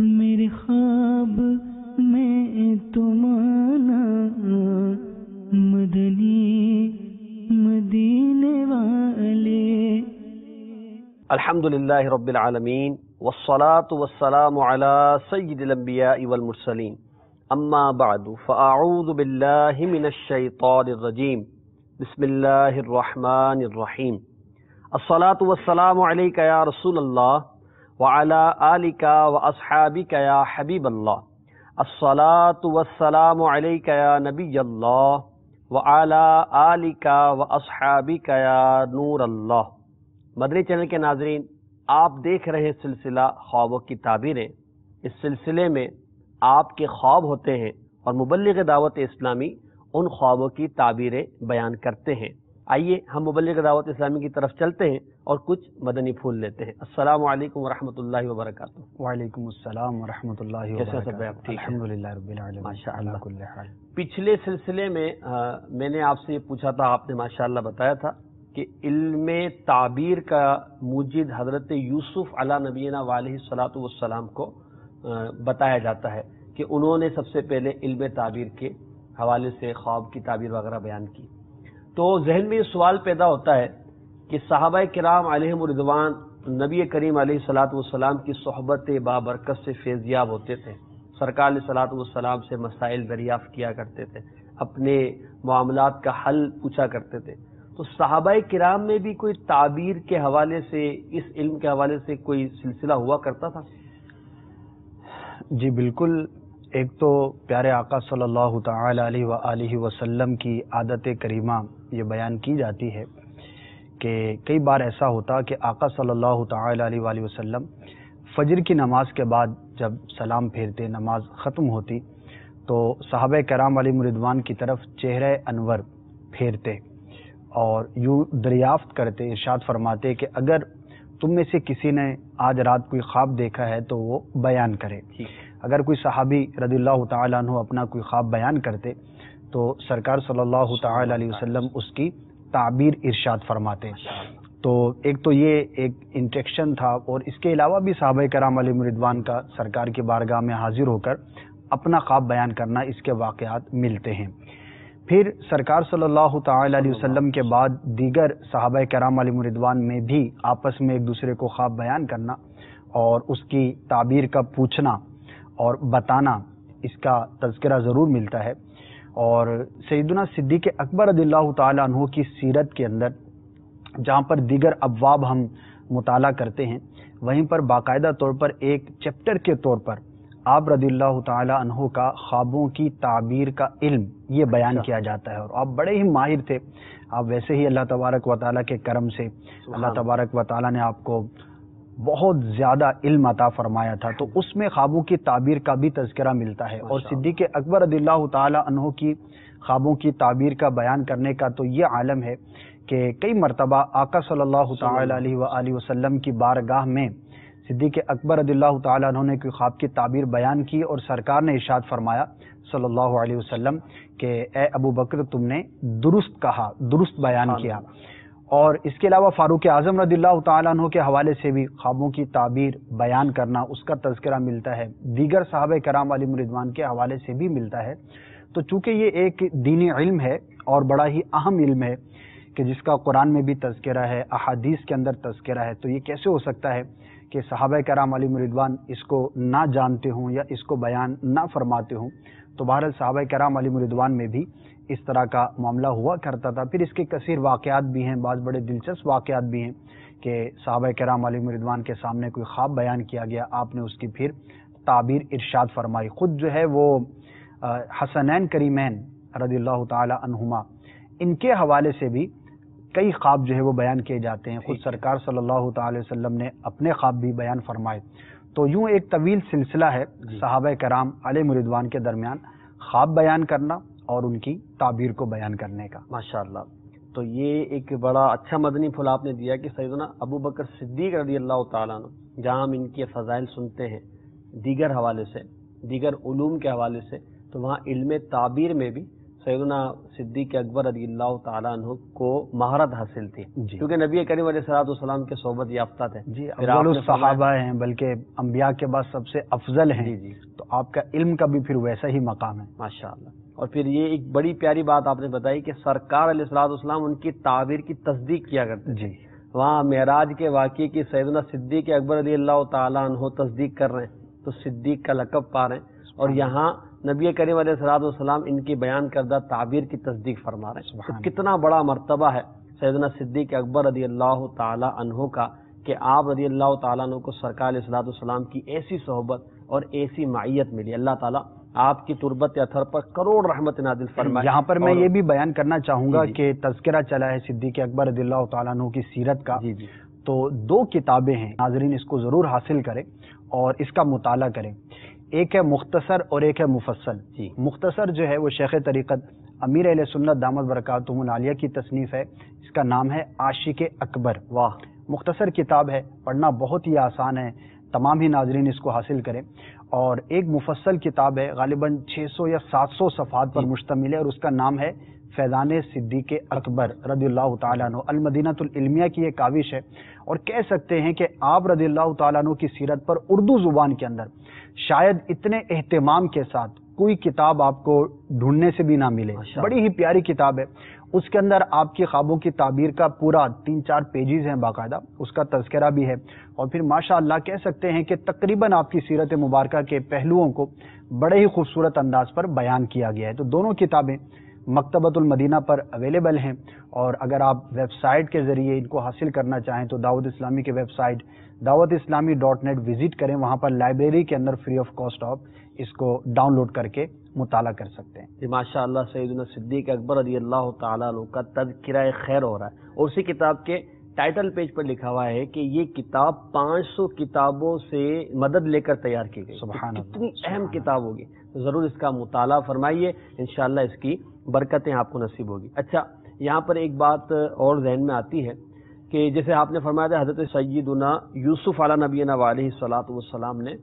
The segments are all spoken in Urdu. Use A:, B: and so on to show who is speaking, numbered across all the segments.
A: میرے خواب میں تمہارا مدنی مدینے والے.
B: الحمدللہ رب العالمین والصلاة والسلام على سید الانبیاء والمرسلین. اما بعد فاعوذ باللہ من الشیطان الرجیم. بسم اللہ الرحمن الرحیم. الصلاة والسلام علیک یا رسول اللہ وعلى آلک واصحابک یا حبیب اللہ. الصلاة والسلام علیک یا نبی اللہ وعلى آلک واصحابک یا نور اللہ. مدنی چینل کے ناظرین، آپ دیکھ رہے ہیں سلسلہ خوابوں کی تعبیریں. اس سلسلے میں آپ کے خواب ہوتے ہیں اور مبلغ دعوت اسلامی ان خوابوں کی تعبیریں بیان کرتے ہیں. آئیے ہم مبلغ دعوت اسلامی کی طرف چلتے ہیں اور کچھ مدنی پھول لیتے ہیں. السلام علیکم ورحمۃ اللہ وبرکاتہ.
C: وعلیکم السلام ورحمۃ اللہ وبرکاتہ.
B: الحمدللہ
C: رب العالمین.
B: ماشاءاللہ.
C: کل حال.
B: پچھلے سلسلے میں میں نے آپ سے یہ پوچھا تھا، آپ نے ماشاءاللہ بتایا تھا کہ علم تعبیر کا موجد حضرت یوسف علی نبینا علیہ الصلاۃ والسلام کو بتایا جاتا ہے کہ انہوں نے سب سے پہلے علم تعبیر کے حوالے سے خواب کی تعبیر وغیرہ بیان کی. تو ذہن میں یہ سوال پیدا ہوتا ہے کہ صحابہ کرام علیہم الرضوان نبی کریم علیہ الصلاۃ والسلام کی صحبت بابرکت سے فیضیاب ہوتے تھے، سرکار علیہ الصلاۃ والسلام سے مسائل دریافت کیا کرتے تھے، اپنے معاملات کا حل پوچھا کرتے تھے. تو صحابہ کرام میں بھی کوئی تعبیر کے حوالے سے، اس علم کے حوالے سے کوئی سلسلہ ہوا کرتا تھا؟
C: جی بالکل. ایک تو پیارے آقا صلی اللہ تعالی علیہ وآلہ وسلم کی عادت کریمہ یہ بیان کی جاتی ہے کہ کئی بار ایسا ہوتا کہ آقا صلی اللہ تعالی علیہ وآلہ وسلم فجر کی نماز کے بعد جب سلام پھیرتے، نماز ختم ہوتی، تو صحابہ کرام علیہم رضوان کی طرف چہرہ انور پھیرتے اور یوں دریافت کرتے، ارشاد فرماتے کہ اگر تم میں سے کسی نے آج رات کوئی خواب دیکھا ہے تو وہ بیان کرے. اگر کوئی صحابی رضی اللہ تعالیٰ عنہ اپنا کوئی خواب بیان کرتے تو سرکار صلی اللہ تعالی علیہ وسلم اس کی تعبیر ارشاد فرماتے. تو ایک تو یہ ایک انٹریکشن تھا، اور اس کے علاوہ بھی صحابہ کرام علیہم رضوان کا سرکار کی بارگاہ میں حاضر ہو کر اپنا خواب بیان کرنا، اس کے واقعات ملتے ہیں. پھر سرکار صلی اللہ تعالی علیہ وسلم کے بعد دیگر صحابہ کرام علیہم رضوان میں بھی آپس میں ایک دوسرے کو خواب بیان کرنا اور اس کی تعبیر کا پوچھنا اور بتانا، اس کا تذکرہ ضرور ملتا ہے. اور سیدنا صدیق اکبر رضی اللہ تعالی عنہ کی سیرت کے اندر جہاں پر دیگر ابواب ہم مطالعہ کرتے ہیں، وہیں پر باقاعدہ طور پر ایک چیپٹر کے طور پر آپ رضی اللہ تعالی عنہ کا خوابوں کی تعبیر کا علم یہ بیان کیا جاتا ہے. اور آپ بڑے ہی ماہر تھے. آپ ویسے ہی اللہ تبارک و تعالیٰ کے کرم سے اللہ تبارک و تعالیٰ نے آپ کو بہت زیادہ علم عطا فرمایا تھا، تو اس میں خوابوں کی تعبیر کا بھی تذکرہ ملتا ہے. اور صدیق اکبر رضی اللہ تعالی عنہ کی خوابوں کی تعبیر کا بیان کرنے کا تو یہ عالم ہے کہ کئی مرتبہ آقا صلی اللہ تعالی علیہ وآلہ وسلم کی بارگاہ میں صدیق اکبر رضی اللہ تعالی عنہ نے کوئی خواب کی تعبیر بیان کی اور سرکار نے ارشاد فرمایا صلی اللہ علیہ وسلم کہ اے ابو بکر، تم نے درست کہا، درست بیان کیا. اور اس کے علاوہ فاروق اعظم رضی اللہ تعالیٰ عنہ کے حوالے سے بھی خوابوں کی تعبیر بیان کرنا، اس کا تذکرہ ملتا ہے. دیگر صحابہ کرام علیہم رضوان کے حوالے سے بھی ملتا ہے. تو چونکہ یہ ایک دینی علم ہے اور بڑا ہی اہم علم ہے کہ جس کا قرآن میں بھی تذکرہ ہے، احادیث کے اندر تذکرہ ہے، تو یہ کیسے ہو سکتا ہے کہ صحابہ کرام علیہم رضوان اس کو نہ جانتے ہوں یا اس کو بیان نہ فرماتے ہوں. تو بہرحال صحابہ کرام علیہم رضوان میں بھی اس طرح کا معاملہ ہوا کرتا تھا. پھر اس کے کثیر واقعات بھی ہیں، بعض بڑے دلچسپ واقعات بھی ہیں کہ صحابہ کرام علیہم رضوان کے سامنے کوئی خواب بیان کیا گیا، آپ نے اس کی پھر تعبیر ارشاد فرمائی. خود جو ہے وہ حسنین کریمین رضی اللہ تعالی عنہما، ان کے حوالے سے بھی کئی خواب جو ہے وہ بیان کیے جاتے ہیں. خود سرکار صلی اللہ تعالی وسلم نے اپنے خواب بھی بیان فرمائے. تو یوں ایک طویل سلسلہ ہے صحابہ کرام علیہم رضوان کے درمیان خواب بیان کرنا اور ان کی تعبیر کو بیان کرنے کا.
B: ماشاءاللہ. تو یہ ایک بڑا اچھا مدنی پھول آپ نے دیا کہ سیدنا ابو بکر صدیق رضی اللہ تعالیٰ عنہ، جہاں ہم ان کے فضائل سنتے ہیں دیگر حوالے سے، دیگر علوم کے حوالے سے، تو وہاں علم تعبیر میں بھی سیدنا صدیق اکبر رضی اللہ تعالیٰ عنہ کو مہارت حاصل تھی،
C: جی
B: کیونکہ نبی کریم علیہ الصلوۃ والسلام کے صحبت یافتہ تھے.
C: جی،
B: پھر آپ
C: افضل
B: نے
C: الصحابہ ہیں، بلکہ انبیاء کے بعد سب سے افضل ہیں.
B: جی جی
C: تو آپ کا علم کا بھی پھر ویسا ہی مقام ہے.
B: ماشاء اللہ. اور پھر یہ ایک بڑی پیاری بات آپ نے بتائی کہ سرکار علیہ الصلوۃ والسلام ان کی تعبیر کی تصدیق کیا کرتے تھے.
C: جی
B: وہاں معراج کے واقعے کی سیدنا صدیق اکبر رضی اللہ تعالیٰ عنہ تصدیق کر رہے ہیں تو صدیق کا لقب پا رہے ہیں، اور یہاں نبی کریم علیہ الصلوۃ والسلام ان کی بیان کردہ تعبیر کی تصدیق فرما رہے ہیں. تو کتنا بڑا مرتبہ ہے سیدنا صدیق اکبر رضی اللہ تعالیٰ عنہ کا کہ آپ رضی اللہ تعالیٰ عنہ کو سرکار علیہ الصلوۃ والسلام کی ایسی صحبت اور ایسی معیت ملی. اللہ تعالیٰ آپ کی تربت اثر پر کروڑ رحمت نازل فرمائے.
C: یہاں پر میں یہ بھی بیان کرنا چاہوں گا
B: جی
C: کہ تذکرہ چلا ہے صدیق اکبر رضی اللہ تعالیٰ عنہ کی سیرت کا.
B: جی جی
C: تو 2 کتابیں ہیں، ناظرین اس کو ضرور حاصل کریں اور اس کا مطالعہ کریں. ایک ہے مختصر اور ایک ہے مفصل.
B: جی
C: مختصر جو ہے وہ شیخ طریقت امیر اہل سنت دامت برکاتہم العالیہ کی تصنیف ہے. اس کا نام ہے عاشق اکبر.
B: واہ،
C: مختصر کتاب ہے، پڑھنا بہت ہی آسان ہے، تمام ہی ناظرین اس کو حاصل کریں. اور ایک مفصل کتاب ہے، غالباً 600 یا 700 صفحات پر مشتمل ہے، اور اس کا نام ہے فیضان صدیق اکبر رضی اللہ تعالیٰ عنہ. المدینۃ العلمیہ کی یہ کاوش ہے، اور کہہ سکتے ہیں کہ آپ رضی اللہ تعالیٰ عنہ کی سیرت پر اردو زبان کے اندر شاید اتنے اہتمام کے ساتھ کوئی کتاب آپ کو ڈھونڈنے سے بھی نہ ملے. بڑی ہی پیاری کتاب ہے. اس کے اندر آپ کی خوابوں کی تعبیر کا پورا 3-4 پیجز ہیں باقاعدہ، اس کا تذکرہ بھی ہے. اور پھر ماشاء اللہ کہہ سکتے ہیں کہ تقریباً آپ کی سیرت مبارکہ کے پہلوؤں کو بڑے ہی خوبصورت انداز پر بیان کیا گیا ہے. تو دونوں کتابیں مکتبۃ المدینہ پر اویلیبل ہیں، اور اگر آپ ویب سائٹ کے ذریعے ان کو حاصل کرنا چاہیں تو دعوت اسلامی کے ویب سائٹ dawatIslami.net وزٹ کریں. وہاں پر لائبریری کے اندر فری آف کاسٹ آپ اس کو ڈاؤن لوڈ کر کے مطالعہ کر سکتے ہیں.
B: جی ماشاء اللہ. سیدنا صدیق اکبر رضی اللہ تعالیٰ عنہ کا تذکرہ خیر ہو رہا ہے، اور اسی کتاب کے ٹائٹل پیج پر لکھا ہوا ہے کہ یہ کتاب 500 کتابوں سے مدد لے کر تیار کی گئی.
C: سبحان اللہ،
B: کتنی اہم کتاب ہوگی. تو ضرور اس کا مطالعہ فرمائیے، انشاءاللہ اس کی برکتیں آپ کو نصیب ہوگی. اچھا، یہاں پر ایک بات اور ذہن میں آتی ہے کہ جیسے آپ نے فرمایا تھا حضرت سیدنا یوسف علیہ نبینا علیہ الصلوۃ والسلام نے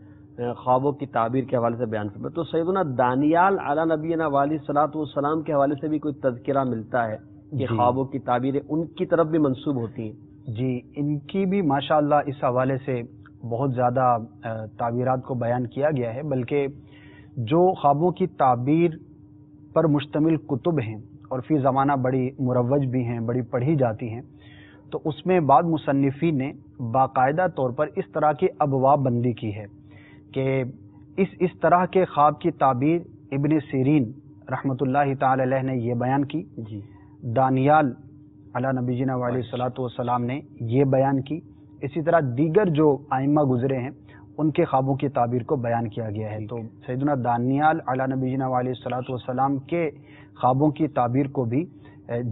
B: خوابوں کی تعبیر کے حوالے سے بیان فرمایا، تو سیدنا دانیال علیہ نبینا علیہ الصلوۃ والسلام کے حوالے سے بھی کوئی تذکرہ ملتا ہے کہ خوابوں کی تعبیریں ان کی طرف بھی منسوب ہوتی ہیں؟
C: جی، ان کی بھی ماشاءاللہ اس حوالے سے بہت زیادہ تعبیرات کو بیان کیا گیا ہے. بلکہ جو خوابوں کی تعبیر پر مشتمل کتب ہیں اور فی زمانہ بڑی مروج بھی ہیں، بڑی پڑھی جاتی ہیں، تو اس میں بعض مصنفین نے باقاعدہ طور پر اس طرح کی ابواب بندی کی ہے کہ اس طرح کے خواب کی تعبیر ابن سیرین رحمۃ اللہ تعالی علیہ نے یہ بیان کی.
B: جی،
C: دانیال علی نبی جینا علیہ الصلوۃ والسلام نے یہ بیان کی. اسی طرح دیگر جو ائمہ گزرے ہیں ان کے خوابوں کی تعبیر کو بیان کیا گیا ہے. تو سیدنا دانیال علی نبی جینا علیہ الصلوۃ والسلام کے خوابوں کی تعبیر کو بھی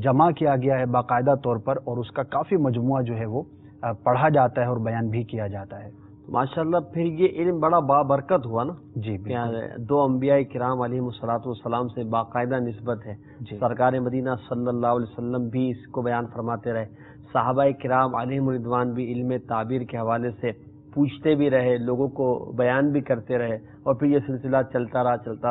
C: جمع کیا گیا ہے باقاعدہ طور پر، اور اس کا کافی مجموعہ جو ہے وہ پڑھا جاتا ہے اور بیان بھی کیا جاتا ہے.
B: ماشاءاللہ. پھر یہ علم بڑا بابرکت ہوا نا.
C: جی بالکل.
B: 2 انبیاء کرام علیہ الصلوۃ والسلام سے باقاعدہ نسبت ہے. سرکار مدینہ صلی اللہ علیہ وسلم بھی اس کو بیان فرماتے رہے، صحابہ کرام علیہم رضوان بھی علم تعبیر کے حوالے سے پوچھتے بھی رہے، لوگوں کو بیان بھی کرتے رہے، اور پھر یہ سلسلہ چلتا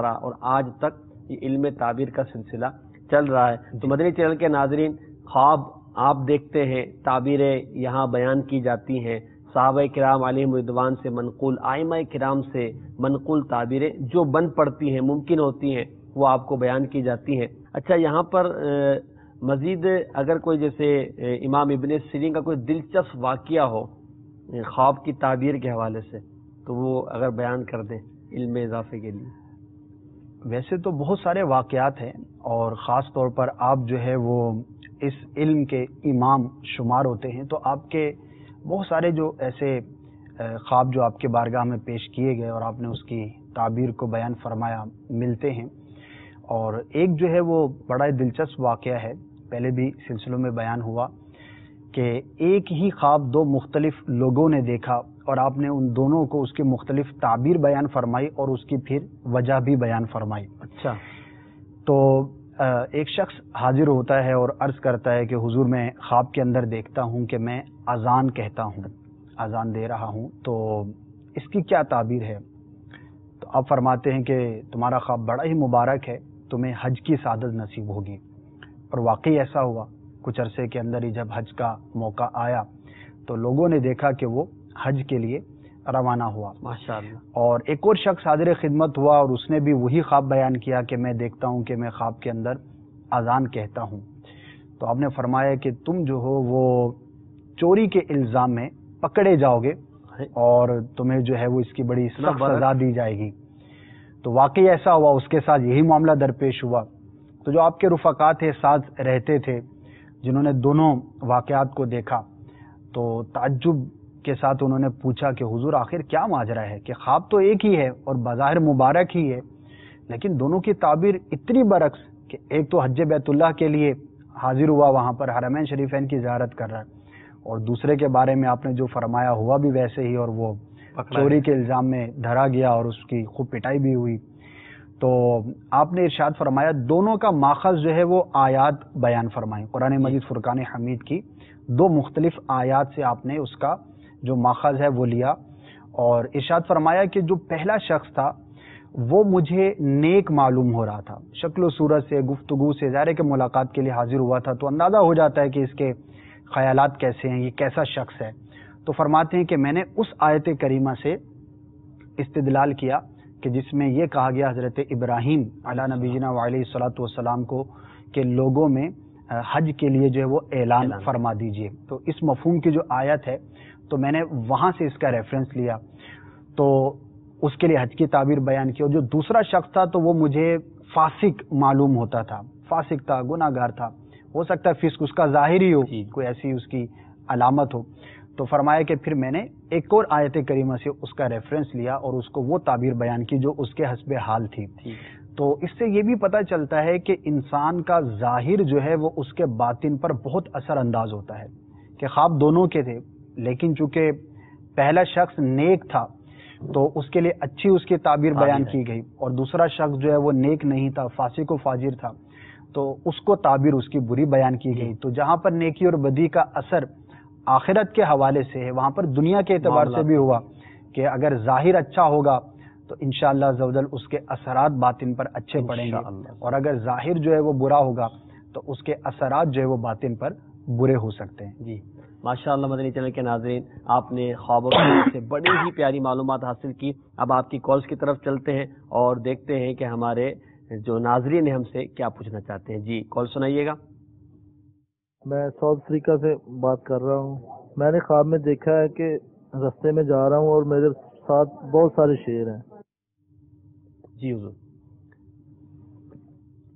B: رہا اور آج تک یہ علم تعبیر کا سلسلہ چل رہا ہے. تو مدنی چینل کے ناظرین، خواب آپ دیکھتے ہیں، تعبیریں یہاں بیان کی جاتی ہیں، صحابہ کرام علیہم رضوان سے منقول، ائمہ کرام سے منقول تعبیریں جو بن پڑتی ہیں، ممکن ہوتی ہیں، وہ آپ کو بیان کی جاتی ہیں. اچھا، یہاں پر مزید اگر کوئی جیسے امام ابن سیرین کا کوئی دلچسپ واقعہ ہو خواب کی تعبیر کے حوالے سے، تو وہ اگر بیان کر دیں علم اضافے کے لیے.
C: ویسے تو بہت سارے واقعات ہیں، اور خاص طور پر آپ جو ہے وہ اس علم کے امام شمار ہوتے ہیں، تو آپ کے بہت سارے جو ایسے خواب جو آپ کے بارگاہ میں پیش کیے گئے اور آپ نے اس کی تعبیر کو بیان فرمایا ملتے ہیں. اور ایک جو ہے وہ بڑا دلچسپ واقعہ ہے، پہلے بھی سلسلوں میں بیان ہوا کہ ایک ہی خواب 2 مختلف لوگوں نے دیکھا، اور آپ نے ان دونوں کو اس کی مختلف تعبیر بیان فرمائی اور اس کی پھر وجہ بھی بیان فرمائی.
B: اچھا.
C: تو ایک شخص حاضر ہوتا ہے اور عرض کرتا ہے کہ حضور میں خواب کے اندر دیکھتا ہوں کہ میں اذان کہتا ہوں، اذان دے رہا ہوں، تو اس کی کیا تعبیر ہے؟ تو آپ فرماتے ہیں کہ تمہارا خواب بڑا ہی مبارک ہے، تمہیں حج کی سعادت نصیب ہوگی. اور واقعی ایسا ہوا. کچھ عرصے کے اندر ہی جب حج کا موقع آیا تو لوگوں نے دیکھا کہ وہ حج کے لیے روانہ ہوا.
B: ماشاءاللہ. اور
C: ایک اور شخص حاضر خدمت ہوا اور اس نے بھی وہی خواب بیان کیا کہ میں دیکھتا ہوں کہ میں خواب کے اندر اذان کہتا ہوں. تو آپ نے فرمایا کہ تم جو ہو وہ چوری کے الزام میں پکڑے جاؤ گے اور تمہیں جو ہے وہ اس کی بڑی سخت سزا دی جائے گی. تو واقعی ایسا ہوا, اس کے ساتھ یہی معاملہ درپیش ہوا. تو جو آپ کے رفقا تھے, ساتھ رہتے تھے, جنہوں نے دونوں واقعات کو دیکھا, تو تعجب کے ساتھ انہوں نے پوچھا کہ حضور آخر کیا ماجرا ہے کہ خواب تو ایک ہی ہے اور بظاہر مبارک ہی ہے, لیکن دونوں کی تعبیر اتنی برعکس کہ ایک تو حج بیت اللہ کے لیے حاضر ہوا, وہاں پر حرمین شریفین کی زیارت کر رہا ہے, اور دوسرے کے بارے میں آپ نے جو فرمایا ہوا بھی ویسے ہی, اور وہ چوری کے الزام میں دھرا گیا اور اس کی خوب پٹائی بھی ہوئی. تو آپ نے ارشاد فرمایا دونوں کا ماخذ جو ہے وہ آیات بیان فرمائی. قرآن مجید فرقان حمید کی 2 مختلف آیات سے آپ نے اس کا جو ماخذ ہے وہ لیا, اور ارشاد فرمایا کہ جو پہلا شخص تھا وہ مجھے نیک معلوم ہو رہا تھا, شکل و صورت سے, گفتگو سے, ظاہر ہے کہ ملاقات کے لیے حاضر ہوا تھا تو اندازہ ہو جاتا ہے کہ اس کے خیالات کیسے ہیں, یہ کیسا شخص ہے. تو فرماتے ہیں کہ میں نے اس آیت کریمہ سے استدلال کیا کہ جس میں یہ کہا گیا حضرت ابراہیم علی نبینا وعلیہ الصلوۃ والسلام کو کہ لوگوں میں حج کے لیے جو ہے وہ اعلان فرما دیجئے. تو اس مفہوم کی جو آیت ہے تو میں نے وہاں سے اس کا ریفرنس لیا, تو اس کے لیے حج کی تعبیر بیان کی. اور جو دوسرا شخص تھا تو وہ مجھے فاسق معلوم ہوتا تھا, فاسق تھا, گناہ گار تھا, ہو سکتا ہے فسق اس کا ظاہری ہو, کوئی ایسی اس کی علامت ہو. تو فرمایا کہ پھر میں نے ایک اور آیت کریمہ سے اس کا ریفرنس لیا اور اس کو وہ تعبیر بیان کی جو اس کے حسب حال تھی. تو اس سے یہ بھی پتہ چلتا ہے کہ انسان کا ظاہر جو ہے وہ اس کے باطن پر بہت اثر انداز ہوتا ہے, کہ خواب دونوں کے تھے, لیکن چونکہ پہلا شخص نیک تھا تو اس کے لیے اچھی اس کی تعبیر بیان کی گئی, اور دوسرا شخص جو ہے وہ نیک نہیں تھا, فاسق و فاجر تھا, تو اس کو تعبیر اس کی بری بیان کی گئی. تو جہاں پر نیکی اور بدی کا اثر آخرت کے حوالے سے ہے, وہاں پر دنیا کے اعتبار سے بھی ہوا کہ اگر ظاہر اچھا ہوگا تو انشاءاللہ عزوجل اس کے اثرات باطن پر اچھے پڑیں گے, اور اگر ظاہر جو ہے وہ برا ہوگا تو اس کے اثرات جو ہے وہ باطن پر برے ہو سکتے ہیں.
B: جی ماشاءاللہ. مدنی چینل کے ناظرین, آپ نے خوابوں سے بڑی ہی پیاری معلومات حاصل کی. اب آپ کی کالز کی طرف چلتے ہیں اور دیکھتے ہیں کہ ہمارے جو ناظرین ہیں ہم سے کیا پوچھنا چاہتے ہیں. جی کال سنائیے گا.
D: میں ساؤتھ افریقہ سے بات کر رہا ہوں. میں نے خواب میں دیکھا ہے کہ رستے میں جا رہا ہوں اور میرے ساتھ بہت سارے شیر ہیں.
B: جی حضور,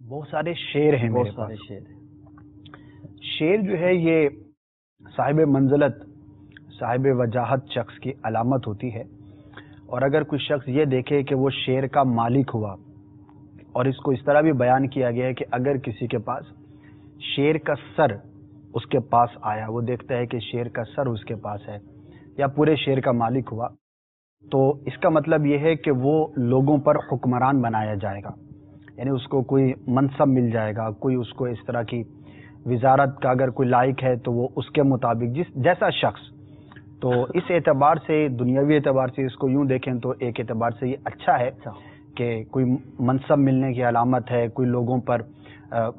C: بہت سارے شیر ہیں,
B: بہت سارے شیر ہیں.
C: شیر جو ہے یہ صاحب منزلت, صاحب وجاہت شخص کی علامت ہوتی ہے, اور اگر کوئی شخص یہ دیکھے کہ وہ شیر کا مالک ہوا, اور اس کو اس طرح بھی بیان کیا گیا ہے کہ اگر کسی کے پاس شیر کا سر اس کے پاس آیا, وہ دیکھتا ہے کہ شیر کا سر اس کے پاس ہے یا پورے شیر کا مالک ہوا, تو اس کا مطلب یہ ہے کہ وہ لوگوں پر حکمران بنایا جائے گا, یعنی اس کو کوئی منصب مل جائے گا, کوئی اس کو اس طرح کی وزارت کا اگر کوئی لائق ہے تو وہ اس کے مطابق جیسا شخص. تو اس اعتبار سے, دنیاوی اعتبار سے اس کو یوں دیکھیں تو ایک اعتبار سے یہ اچھا ہے کہ کوئی منصب ملنے کی علامت ہے, کوئی لوگوں پر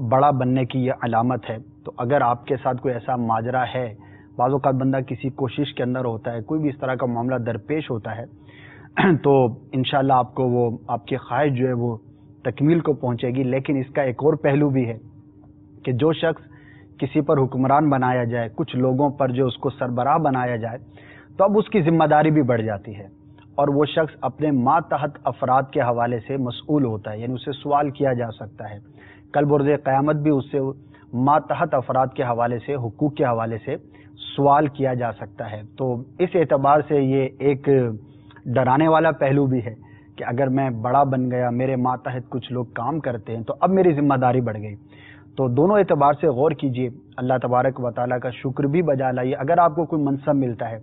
C: بڑا بننے کی یہ علامت ہے. تو اگر آپ کے ساتھ کوئی ایسا ماجرا ہے, بعض اوقات بندہ کسی کوشش کے اندر ہوتا ہے, کوئی بھی اس طرح کا معاملہ درپیش ہوتا ہے, تو انشاءاللہ آپ کو وہ آپ کی خواہش جو ہے وہ تکمیل کو پہنچے گی. لیکن اس کا ایک اور پہلو بھی ہے کہ جو شخص کسی پر حکمران بنایا جائے, کچھ لوگوں پر جو اس کو سربراہ بنایا جائے, تو اب اس کی ذمہ داری بھی بڑھ جاتی ہے, اور وہ شخص اپنے ماتحت افراد کے حوالے سے مسئول ہوتا ہے, یعنی اسے سوال کیا جا سکتا ہے. کل بروز قیامت بھی اس سے ماتحت افراد کے حوالے سے, حقوق کے حوالے سے سوال کیا جا سکتا ہے. تو اس اعتبار سے یہ ایک ڈرانے والا پہلو بھی ہے کہ اگر میں بڑا بن گیا, میرے ماتحت کچھ لوگ کام کرتے ہیں, تو اب میری ذمہ داری بڑھ گئی. تو دونوں اعتبار سے غور کیجئے, اللہ تبارک و تعالیٰ کا شکر بھی بجا لائیے اگر آپ کو کوئی منصب ملتا ہے.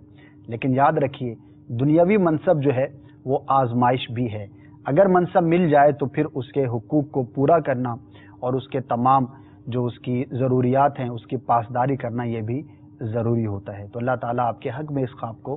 C: لیکن یاد رکھیے دنیاوی منصب جو ہے وہ آزمائش بھی ہے. اگر منصب مل جائے تو پھر اس کے حقوق کو پورا کرنا اور اس کے تمام جو اس کی ضروریات ہیں اس کی پاسداری کرنا یہ بھی ضروری ہوتا ہے. تو اللہ تعالیٰ آپ کے حق میں اس خواب کو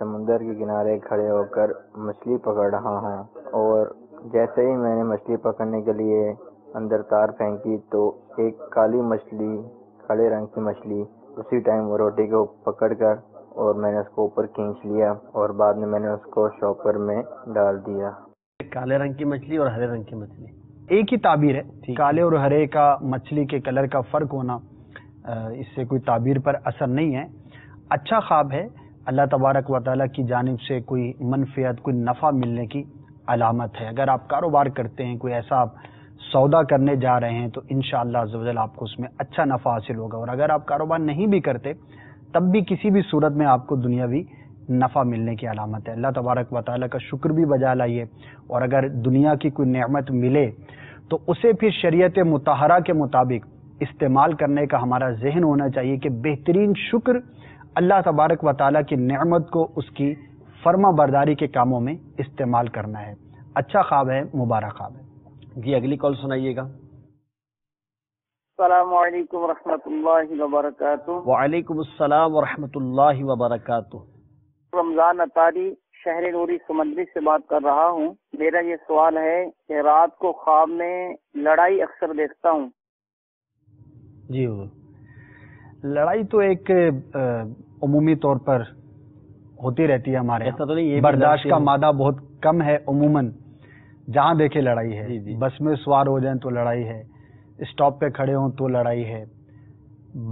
E: سمندر کے کنارے کھڑے ہو کر مچھلی پکڑ رہا ہوں، اور جیسے ہی میں نے مچھلی پکڑنے کے لیے اندر تار پھینکی تو ایک کالی مچھلی، کالے رنگ کی مچھلی اسی ٹائم وہ روٹی کو پکڑ کر اور میں نے اس کو اوپر کھینچ لیا، اور بعد میں نے اس کو شاپر میں ڈال دیا۔
B: کالے رنگ کی مچھلی اور ہرے رنگ کی مچھلی
C: ایک ہی تعبیر ہے، کالے اور ہرے کا مچھلی کے کلر کا فرق ہونا اس سے کوئی تعبیر پر اثر نہیں ہے۔ اچھا خواب ہے، اللہ تبارک و تعالیٰ کی جانب سے کوئی منفعت، کوئی نفع ملنے کی علامت ہے۔ اگر آپ کاروبار کرتے ہیں، کوئی ایسا آپ سودا کرنے جا رہے ہیں تو انشاءاللہ عز و جل آپ کو اس میں اچھا نفع حاصل ہوگا، اور اگر آپ کاروبار نہیں بھی کرتے تب بھی کسی بھی صورت میں آپ کو دنیاوی نفع ملنے کی علامت ہے۔ اللہ تبارک و تعالیٰ کا شکر بھی بجا لائیے، اور اگر دنیا کی کوئی نعمت ملے تو اسے پھر شریعت مطہرہ کے مطابق استعمال کرنے کا ہمارا ذہن ہونا چاہیے کہ بہترین شکر اللہ تبارک و تعالیٰ کی نعمت کو اس کی فرما برداری کے کاموں میں استعمال کرنا ہے۔ اچھا خواب ہے، مبارک خواب ہے۔
B: جی اگلی کال سنائیے گا۔
F: السلام علیکم ورحمۃ اللہ وبرکاتہ۔
B: وعلیکم السلام ورحمۃ اللہ وبرکاتہ۔
F: رمضان اطاری شہر نوری سمندری سے بات کر رہا ہوں۔ میرا یہ سوال ہے کہ رات کو خواب میں لڑائی اکثر دیکھتا ہوں۔
C: جی لڑائی تو ایک عمومی طور پر ہوتی رہتی ہے ہمارے
B: ایسا تو نہیں، یہ
C: برداشت کا مادہ بہت کم ہے، عموماً جہاں دیکھے لڑائی ہے۔
B: جی
C: بس میں سوار ہو جائیں تو لڑائی ہے، اسٹاپ پہ کھڑے ہوں تو لڑائی ہے،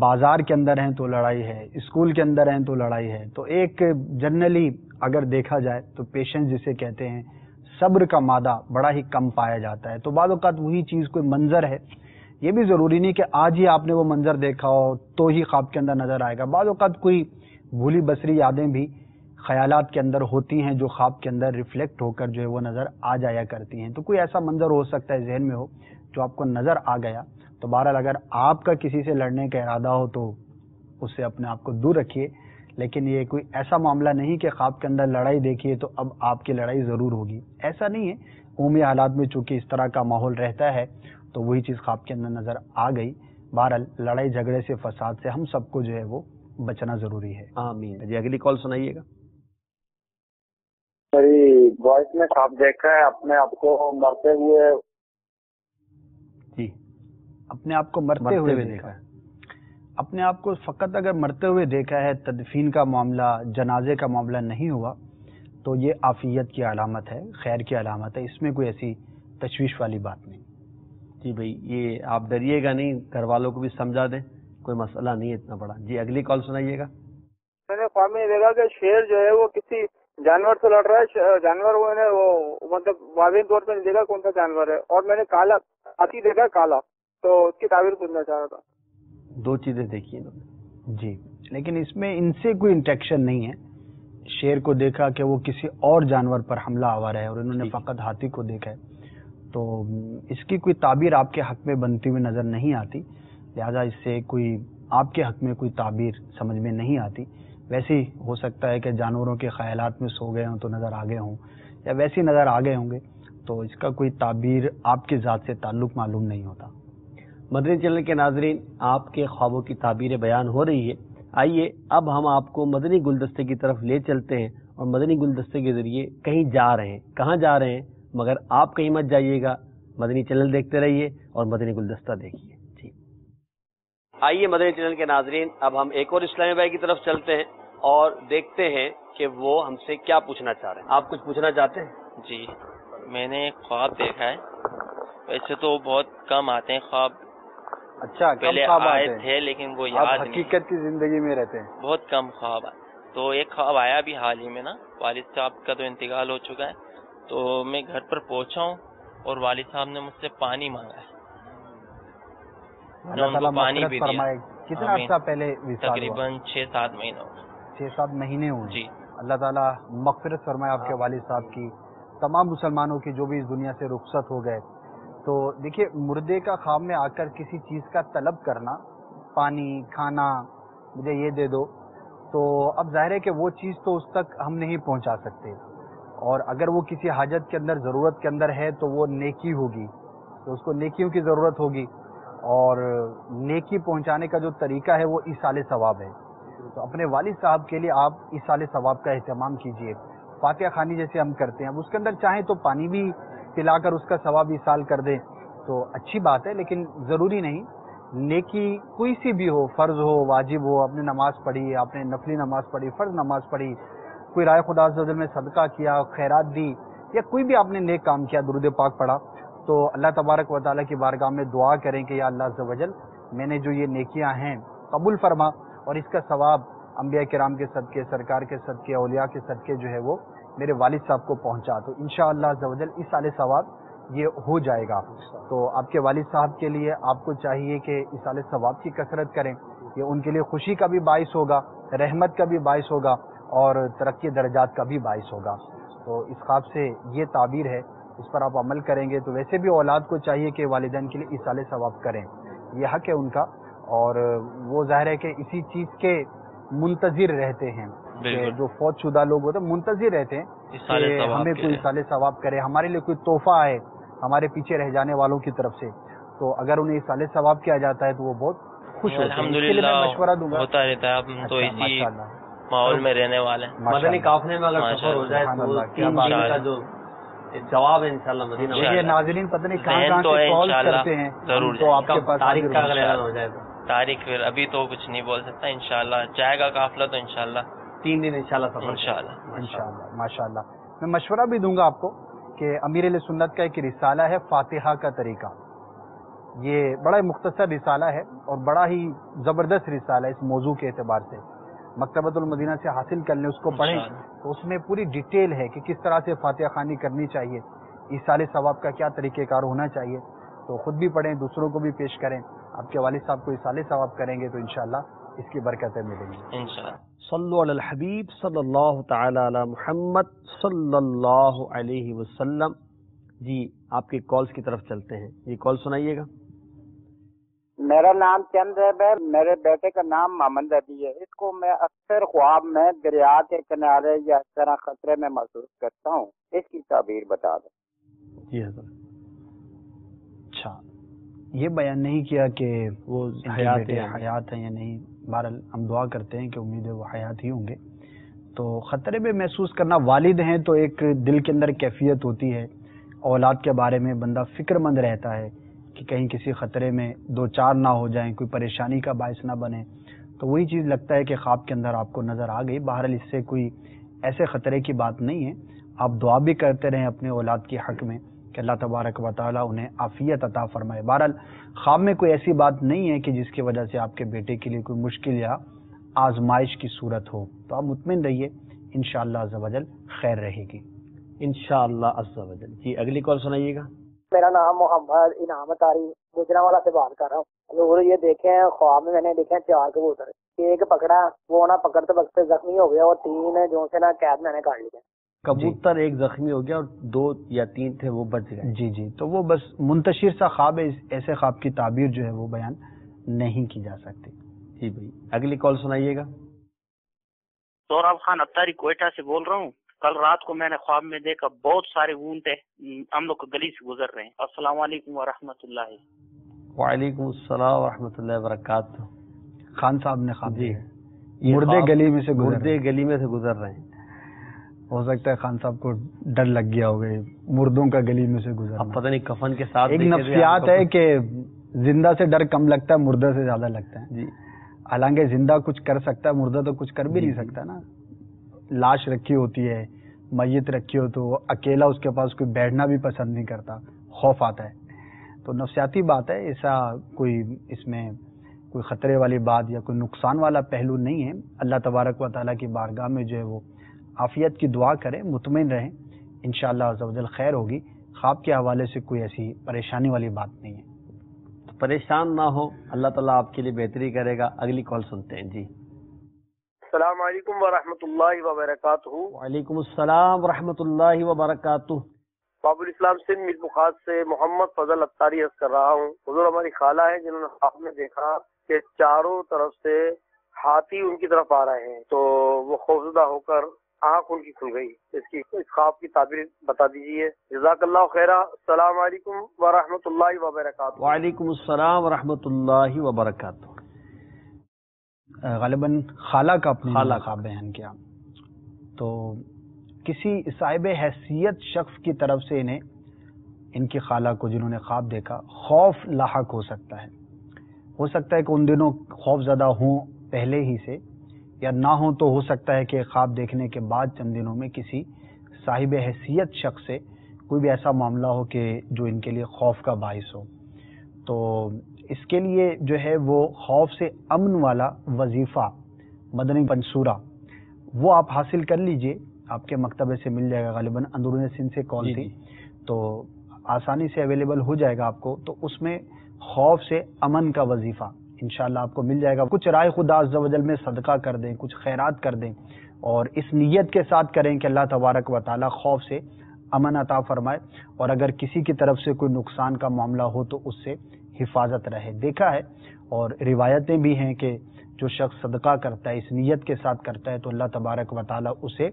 C: بازار کے اندر ہیں تو لڑائی ہے، اسکول کے اندر ہیں تو لڑائی ہے۔ تو ایک جنرلی اگر دیکھا جائے تو پیشنس جسے کہتے ہیں، صبر کا مادہ بڑا ہی کم پایا جاتا ہے۔ تو بعض اوقات وہی چیز کوئی منظر ہے، یہ بھی ضروری نہیں کہ آج ہی آپ نے وہ منظر دیکھا ہو تو ہی خواب کے اندر نظر آئے گا۔ بعض اوقات کوئی بھولی بسری یادیں بھی خیالات کے اندر ہوتی ہیں جو خواب کے اندر ریفلیکٹ ہو کر جو ہے وہ نظر آ جایا کرتی ہیں۔ تو کوئی ایسا منظر ہو سکتا ہے ذہن میں ہو جو آپ کو نظر آ گیا، تو بہرحال اگر آپ کا کسی سے لڑنے کا ارادہ ہو تو اس سے اپنے آپ کو دور رکھیے، لیکن یہ کوئی ایسا معاملہ نہیں کہ خواب کے اندر لڑائی دیکھیے تو اب آپ کی لڑائی ضرور ہوگی، ایسا نہیں ہے۔ عمومی حالات میں چونکہ اس طرح کا ماحول رہتا ہے تو وہی چیز خواب کے اندر نظر آ گئی۔ بہرحال لڑائی جھگڑے سے، فساد سے ہم سب کو جو ہے وہ بچنا ضروری ہے۔
B: آمین۔ جی اگلی کال سنائیے گا۔
G: میری وائس میں خواب دیکھا ہے اپنے آپ کو مرتے ہوئے۔
C: جی اپنے آپ کو مرتے ہوئے دیکھا ہے۔ اپنے آپ کو فقط اگر مرتے ہوئے دیکھا ہے، تدفین کا معاملہ، جنازے کا معاملہ نہیں ہوا تو یہ عافیت کی علامت ہے، خیر کی علامت ہے، اس میں کوئی ایسی تشویش والی بات نہیں۔
B: جی بھائی یہ آپ ڈریے گا نہیں، گھر والوں کو بھی سمجھا دیں، کوئی مسئلہ نہیں ہے اتنا بڑا۔ جی اگلی کال سنائیے گا۔
G: میں نے خواب میں دیکھا کہ شیر جو ہے وہ کسی جانور سے لڑ رہا ہے، جانور وہ نے وہ مطلب واضح طور پہ نہیں دیکھا کون سا جانور ہے، اور میں نے کالا ہاتھی دیکھا، کالا، تو اس کی تعبیر پوچھنا چاہ رہا تھا۔
B: دو چیزیں دیکھی انہوں نے۔
C: جی لیکن اس میں ان سے کوئی انٹریکشن نہیں ہے۔ شیر کو دیکھا کہ وہ کسی اور جانور پر حملہ آور ہے، اور انہوں نے فقط ہاتھی کو دیکھا ہے، تو اس کی کوئی تعبیر آپ کے حق میں بنتی ہوئی نظر نہیں آتی، لہذا اس سے کوئی آپ کے حق میں کوئی تعبیر سمجھ میں نہیں آتی۔ ویسے ہی ہو سکتا ہے کہ جانوروں کے خیالات میں سو گئے ہوں تو نظر آ گئے ہوں، یا ویسی نظر آ گئے ہوں گے، تو اس کا کوئی تعبیر آپ کی ذات سے تعلق معلوم نہیں ہوتا۔
B: مدنی چینل کے ناظرین، آپ کے خوابوں کی تعبیر بیان ہو رہی ہے۔ آئیے اب ہم آپ کو مدنی گلدستے کی طرف لے چلتے ہیں، اور مدنی گلدستے کے ذریعے کہیں جا رہے ہیں، کہاں جا رہے ہیں، مگر آپ کہیں مت جائیے گا، مدنی چینل دیکھتے رہیے اور مدنی گلدستہ دیکھیے۔ ٹھیک، آئیے مدنی چینل کے ناظرین، اب ہم ایک اور اسلامی بھائی کی طرف چلتے ہیں اور دیکھتے ہیں کہ وہ ہم سے کیا پوچھنا چاہ رہے ہیں۔ آپ کچھ پوچھنا چاہتے ہیں؟
H: جی میں نے ایک خواب دیکھا ہے، ویسے تو بہت کم آتے ہیں خواب،
C: اچھا
H: پہلے آئے تھے لیکن وہ یاد نہیں،
C: حقیقت کی زندگی میں رہتے ہیں،
H: بہت کم خواب آئے۔ تو ایک خواب آیا بھی حال ہی میں نا، والد صاحب کا تو انتقال ہو چکا ہے، تو میں گھر پر پہنچا ہوں اور والد صاحب نے مجھ سے پانی مانگا ہے،
C: اللہ تعالیٰ مغفرت فرمائے۔ کتنا عرصہ پہلے
H: تقریباً 6-7 مہینوں
C: 6-7 مہینے ہوئے؟
H: جی
C: اللہ تعالیٰ مغفرت فرمائے آپ کے والد صاحب کی، تمام مسلمانوں کی جو بھی اس دنیا سے رخصت ہو گئے۔ تو دیکھیے مردے کا خواب میں آ کر کسی چیز کا طلب کرنا، پانی، کھانا، مجھے یہ دے دو، تو اب ظاہر ہے کہ وہ چیز تو اس تک ہم نہیں پہنچا سکتے، اور اگر وہ کسی حاجت کے اندر، ضرورت کے اندر ہے تو وہ نیکی ہوگی، تو اس کو نیکیوں کی ضرورت ہوگی، اور نیکی پہنچانے کا جو طریقہ ہے وہ ایصال ثواب ہے۔ تو اپنے والد صاحب کے لیے آپ ایصال ثواب کا اہتمام کیجیے. فاتحہ خوانی جیسے ہم کرتے ہیں، اب اس کے اندر چاہیں تو پانی بھی پلا کر اس کا ثواب ایصال کر دیں تو اچھی بات ہے، لیکن ضروری نہیں. نیکی کوئی سی بھی ہو، فرض ہو، واجب ہو، آپ نے نماز پڑھی، آپ نے نفلی نماز پڑھی، فرض نماز پڑھی، کوئی رائے خدا عز و جل میں صدقہ کیا، خیرات دی، یا کوئی بھی آپ نے نیک کام کیا، درود پاک پڑھا، تو اللہ تبارک و تعالیٰ کی بارگاہ میں دعا کریں کہ یا اللہ عز و جل میں نے جو یہ نیکیاں ہیں قبول فرما، اور اس کا ثواب انبیاء کرام کے صدقے، سرکار کے صدقے، اولیاء کے صدقے جو ہے وہ میرے والد صاحب کو پہنچا. تو انشاءاللہ عز و جل ایصال ثواب یہ ہو جائے گا. تو آپ کے والد صاحب کے لیے آپ کو چاہیے کہ ایصال ثواب کی کثرت کریں، یہ ان کے لیے خوشی کا بھی باعث ہوگا، رحمت کا بھی باعث ہوگا، اور ترقی درجات کا بھی باعث ہوگا. تو اس خواب سے یہ تعبیر ہے، اس پر آپ عمل کریں گے تو ویسے بھی اولاد کو چاہیے کہ والدین کے لیے ایصال ثواب کریں، یہ حق ہے ان کا، اور وہ ظاہر ہے کہ اسی چیز کے منتظر رہتے ہیں کہ جو فوت شدہ لوگ ہوتے ہیں منتظر رہتے ہیں کہ ہمیں کوئی ایصال ثواب کرے، ہمارے لیے کوئی تحفہ آئے ہمارے پیچھے رہ جانے والوں کی طرف سے. تو اگر انہیں ایصال ثواب کیا جاتا ہے تو وہ بہت خوش ہوتے ہیں.
H: الحمدللہ
C: میں مشورہ دوں گا،
H: ہوتا رہتا ہے، ہم تو اسی ماحول میں رہنے والے ہیں.
B: مدنی قافلے میں اگر سفر ہو جائے تو 3 دن کا جو جواب ہے انشاءاللہ مدینہ میں.
C: یہ ناظرین پتہ نہیں کہاں سے کال کرتے ہیں،
H: ضرور
C: تو آپ کے پاس
B: تاریخ کا اگر اعلان ہو جائے تو
H: تاریخ پھر ابھی تو کچھ نہیں بول سکتا، انشاءاللہ جائے گا قافلہ تو انشاءاللہ
B: 3 دن انشاءاللہ سفر
C: انشاءاللہ. ماشاءاللہ میں مشورہ بھی دوں گا آپ کو کہ امیر اہل سنت کا ایک رسالہ ہے فاتحہ کا طریقہ، یہ بڑا مختصر رسالہ ہے اور بڑا ہی زبردست رسالہ ہے اس موضوع کے اعتبار سے. مکتبۃ المدینہ سے حاصل کر لیں، اس کو پڑھیں تو اس میں پوری ڈیٹیل ہے کہ کس طرح سے فاتحہ خوانی کرنی چاہیے، ایصال ثواب کا کیا طریقہ کار ہونا چاہیے. تو خود بھی پڑھیں، دوسروں کو بھی پیش کریں. آپ کے والد صاحب کو ایصال ثواب کریں گے تو انشاءاللہ اس کی برکتیں ملیں گی
H: انشاءاللہ.
B: صلو علی الحبیب صلی اللہ تعالی علی محمد صلی اللہ علیہ وسلم. جی آپ کی کالز کی طرف چلتے ہیں، یہ کال سنائیے گا.
I: میرا نام چند ہے، میرے بیٹے کا نام محمد ابی ہے. اس کو میں اکثر خواب میں دریا کے کنارے یا اس طرح خطرے میں محسوس کرتا ہوں، اس کی تعبیر بتا دیں.
B: جی حضرت.
C: اچھا، یہ بیان نہیں کیا کہ وہ حیات ہیں یا نہیں. بہرحال ہم دعا کرتے ہیں کہ امید ہے وہ حیات ہی ہوں گے. تو خطرے میں محسوس کرنا، والد ہیں تو ایک دل کے اندر کیفیت ہوتی ہے، اولاد کے بارے میں بندہ فکر مند رہتا ہے کہ کہیں کسی خطرے میں 2-4 نہ ہو جائیں، کوئی پریشانی کا باعث نہ بنے. تو وہی چیز لگتا ہے کہ خواب کے اندر آپ کو نظر آ گئی. بہرحال اس سے کوئی ایسے خطرے کی بات نہیں ہے. آپ دعا بھی کرتے رہیں اپنے اولاد کے حق میں کہ اللہ تبارک و تعالیٰ انہیں عافیت عطا فرمائے. بہرحال خواب میں کوئی ایسی بات نہیں ہے کہ جس کی وجہ سے آپ کے بیٹے کے لیے کوئی مشکل یا آزمائش کی صورت ہو. تو آپ مطمئن رہیے، انشاءاللہ عز و جل خیر رہے گی
B: انشاءاللہ عز و جل. جی اگلی کال سنائیے گا.
J: میرا نام محمد انعام اتاری گجرانوالہ سے بات کر رہا ہوں. حضور یہ دیکھیں خواب میں نے دیکھے 4 کبوتر، ایک پکڑا وہ نہ پکڑتے وقت زخمی ہو گیا اور 3 جو سے نا قید میں نے کاٹ لیا.
B: کبوتر ایک زخمی ہو گیا اور 2 یا 3 تھے وہ بچ گئے.
C: جی جی، تو وہ بس منتشر سا خواب ہے، ایسے خواب کی تعبیر جو ہے وہ بیان نہیں کی جا سکتی.
B: جی بھائی اگلی کال سنائیے گا.
K: سوراب خان اتاری کوئٹہ سے بول رہا ہوں. کل رات کو میں نے خواب میں دیکھا بہت سارے اونٹ ہم لوگ گلی سے گزر رہے ہیں. السلام علیکم ورحمۃ اللہ.
B: وعلیکم السلام ورحمۃ اللہ وبرکاتہ.
C: خان صاحب نے خواب
B: جی
C: مردے گلی میں سے
B: گزر رہے ہیں.
C: ہو سکتا ہے خان صاحب کو ڈر لگ گیا ہوگا مردوں کا گلی میں سے گزرنا.
B: اب پتہ نہیں کفن کے ساتھ
C: ایک نفسیات ہے کہ زندہ سے ڈر کم لگتا ہے، مردہ سے زیادہ لگتا ہے.
B: جی
C: حالانکہ زندہ کچھ کر سکتا ہے، مردہ تو کچھ کر بھی نہیں سکتا نا. لاش رکھی ہوتی ہے، میت رکھی ہو تو اکیلا اس کے پاس کوئی بیٹھنا بھی پسند نہیں کرتا، خوف آتا ہے. تو نفسیاتی بات ہے، ایسا کوئی اس میں کوئی خطرے والی بات یا کوئی نقصان والا پہلو نہیں ہے. اللہ تبارک و تعالیٰ کی بارگاہ میں جو ہے وہ عافیت کی دعا کریں، مطمئن رہیں، انشاءاللہ عز و جل خیر ہوگی. خواب کے حوالے سے کوئی ایسی پریشانی والی بات نہیں ہے.
B: تو پریشان نہ ہو، اللہ تعالیٰ آپ کے لیے بہتری کرے گا. اگلی کال سنتے ہیں. جی
L: السلام علیکم ورحمۃ اللہ وبرکاتہ.
B: وعلیکم السلام ورحمۃ اللہ وبرکاتہ.
L: باب الاسلام سندھ میر بخار سے محمد فضل اتاری عرض کر رہا ہوں. حضور ہماری خالہ ہے جنہوں نے خواب میں دیکھا کہ چاروں طرف سے ہاتھی ان کی طرف آ رہے ہیں، تو وہ خوفزدہ ہو کر آنکھ ان کی کھل گئی. اس خواب کی تعبیر بتا دیجیے. جزاک اللہ خیرہ. السلام علیکم ورحمۃ اللہ وبرکاتہ.
B: وعلیکم السلام ورحمۃ اللہ وبرکاتہ.
C: غالباً خالہ کا اپنے خواب بیان کیا. تو کسی صاحب حیثیت شخص کی طرف سے انہیں ان کی خالہ کو جنہوں نے خواب دیکھا خوف لاحق ہو سکتا ہے. ہو سکتا ہے کہ ان دنوں خوف زدہ ہوں پہلے ہی سے، یا نہ ہوں تو ہو سکتا ہے کہ خواب دیکھنے کے بعد چند دنوں میں کسی صاحب حیثیت شخص سے کوئی بھی ایسا معاملہ ہو کہ جو ان کے لیے خوف کا باعث ہو. تو اس کے لیے جو ہے وہ خوف سے امن والا وظیفہ مدنی منصورہ وہ آپ حاصل کر لیجئے. آپ کے مکتبے سے مل جائے گا، غالباً اندرون سندھ سے کال تھی تو آسانی سے اویلیبل ہو جائے گا آپ کو. تو اس میں خوف سے امن کا وظیفہ انشاءاللہ آپ کو مل جائے گا. کچھ رائے خدا عز و جل میں صدقہ کر دیں، کچھ خیرات کر دیں، اور اس نیت کے ساتھ کریں کہ اللہ تبارک و تعالی خوف سے امن عطا فرمائے، اور اگر کسی کی طرف سے کوئی نقصان کا معاملہ ہو تو اس سے حفاظت رہے. دیکھا ہے اور روایتیں بھی ہیں کہ جو شخص صدقہ کرتا ہے اس نیت کے ساتھ کرتا ہے تو اللہ تبارک و تعالی اسے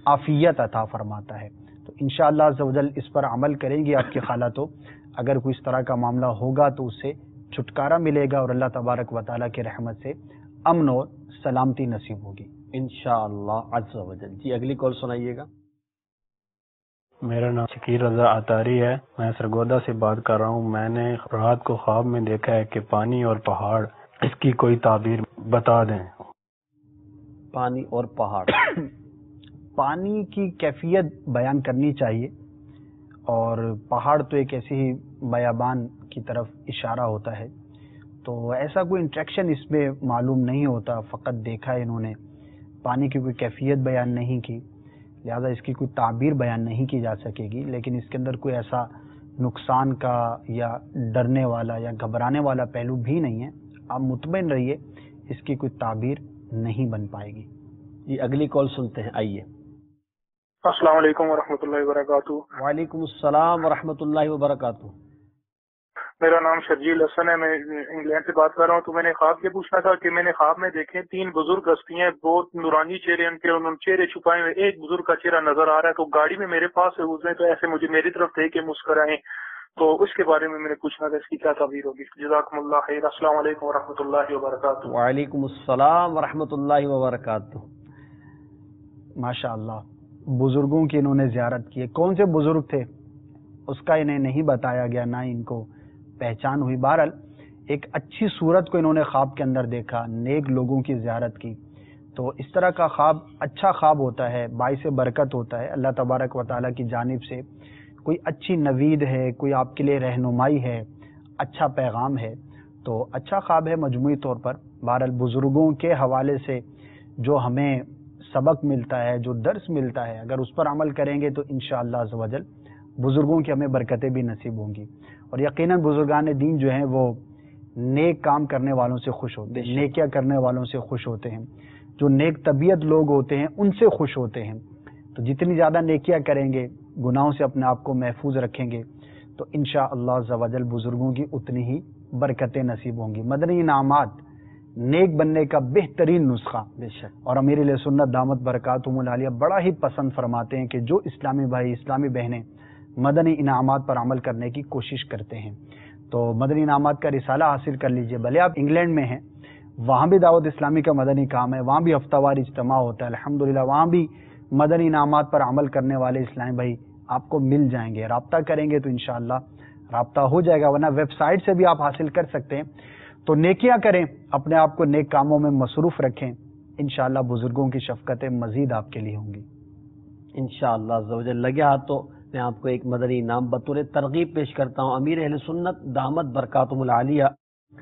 C: عافیت عطا فرماتا ہے. تو انشاءاللہ عز و جل اس پر عمل کریں گی آپ کی خالہ، تو اگر کوئی اس طرح کا معاملہ ہوگا تو اس سے چھٹکارا ملے گا اور اللہ تبارک و تعالیٰ کی رحمت سے امن اور سلامتی نصیب ہوگی
B: انشاءاللہ عز و جل. جی اگلی کال سنائیے گا.
M: میرا نام شکیر رضا عطاری ہے، میں سرگودا سے بات کر رہا ہوں. میں نے رات کو خواب میں دیکھا ہے کہ پانی اور پہاڑ، اس کی کوئی تعبیر بتا دیں.
B: پانی اور پہاڑ
C: پانی کی کیفیت بیان کرنی چاہیے، اور پہاڑ تو ایک ایسی ہی بیابان کی طرف اشارہ ہوتا ہے. تو ایسا کوئی انٹریکشن اس میں معلوم نہیں ہوتا، فقط دیکھا ہے انہوں نے، پانی کی کوئی کیفیت بیان نہیں کی، لہذا اس کی کوئی تعبیر بیان نہیں کی جا سکے گی. لیکن اس کے اندر کوئی ایسا نقصان کا یا ڈرنے والا یا گھبرانے والا پہلو بھی نہیں ہے. آپ مطمئن رہیے، اس کی کوئی تعبیر نہیں بن پائے گی.
B: جی اگلی کال سنتے ہیں. آئیے.
G: السلام علیکم ورحمۃ اللہ وبرکاتہ.
B: وعلیکم السلام ورحمۃ اللہ وبرکاتہ.
G: میرا نام شرجیل حسن ہے، میں انگلینڈ سے بات کر رہا ہوں. تو میں نے خواب یہ پوچھنا تھا کہ میں نے خواب میں دیکھے 3 بزرگ ہستیاں، بہت نورانی چہرے ان کے، انہوں نے چہرے چھپائے ہوئے. ایک بزرگ کا چہرہ نظر آ رہا ہے، تو گاڑی میں میرے پاس ہے اس میں، تو ایسے مجھے میری طرف تھے کہ مسکرائیں. تو اس کے بارے میں نے پوچھنا تھا اس کی کیا تعبیر ہوگی. جزاکم اللہ خیر. السلام علیکم ورحمۃ اللہ وبرکاتہ.
B: وعلیکم السلام ورحمۃ اللہ وبرکاتہ.
C: ماشاء اللہ، بزرگوں کی انہوں نے زیارت کی ہے. کون سے بزرگ تھے اس کا انہیں نہیں بتایا گیا، نہ ان کو پہچان ہوئی. بہرحال ایک اچھی صورت کو انہوں نے خواب کے اندر دیکھا، نیک لوگوں کی زیارت کی. تو اس طرح کا خواب اچھا خواب ہوتا ہے، باعث برکت ہوتا ہے. اللہ تبارک و تعالیٰ کی جانب سے کوئی اچھی نوید ہے، کوئی آپ کے لیے رہنمائی ہے، اچھا پیغام ہے، تو اچھا خواب ہے مجموعی طور پر. بہرحال بزرگوں کے حوالے سے جو ہمیں سبق ملتا ہے، جو درس ملتا ہے، اگر اس پر عمل کریں گے تو انشاءاللہ عز و جل بزرگوں کی ہمیں برکتیں بھی نصیب ہوں گی. اور یقیناً بزرگان دین جو ہیں وہ نیک کام کرنے والوں سے خوش ہوتے ہیں، نیکیاں کرنے والوں سے خوش ہوتے ہیں. جو نیک طبیعت لوگ ہوتے ہیں ان سے خوش ہوتے ہیں. تو جتنی زیادہ نیکیاں کریں گے، گناہوں سے اپنے آپ کو محفوظ رکھیں گے، تو انشاءاللہ عز و جل بزرگوں کی اتنی ہی برکتیں نصیب ہوں گی. مدنی انعامات نیک بننے کا بہترین نسخہ. اور امیر اہل سنت دامت برکاتہم العالیہ بڑا ہی پسند فرماتے ہیں کہ جو اسلامی بھائی، اسلامی بہنیں مدنی انعامات پر عمل کرنے کی کوشش کرتے ہیں تو مدنی انعامات کا رسالہ حاصل کر لیجئے. بھلے آپ انگلینڈ میں ہیں، وہاں بھی دعوت اسلامی کا مدنی کام ہے، وہاں بھی ہفتہ وار اجتماع ہوتا ہے الحمدللہ، وہاں بھی مدنی انعامات پر عمل کرنے والے اسلامی بھائی آپ کو مل جائیں گے. رابطہ کریں گے تو انشاءاللہ رابطہ ہو جائے گا، ورنہ ویب سائٹ سے بھی آپ حاصل کر سکتے ہیں. تو نیکیاں کریں، اپنے آپ کو نیک کاموں میں مصروف رکھیں، انشاءاللہ بزرگوں کی شفقتیں مزید آپ کے لیے ہوں گی
B: انشاءاللہ عز و جل. لگے ہاتھ تو میں آپ کو ایک مدنی انعام بطور ترغیب پیش کرتا ہوں. امیر اہل سنت دامت برکاتہم العالیہ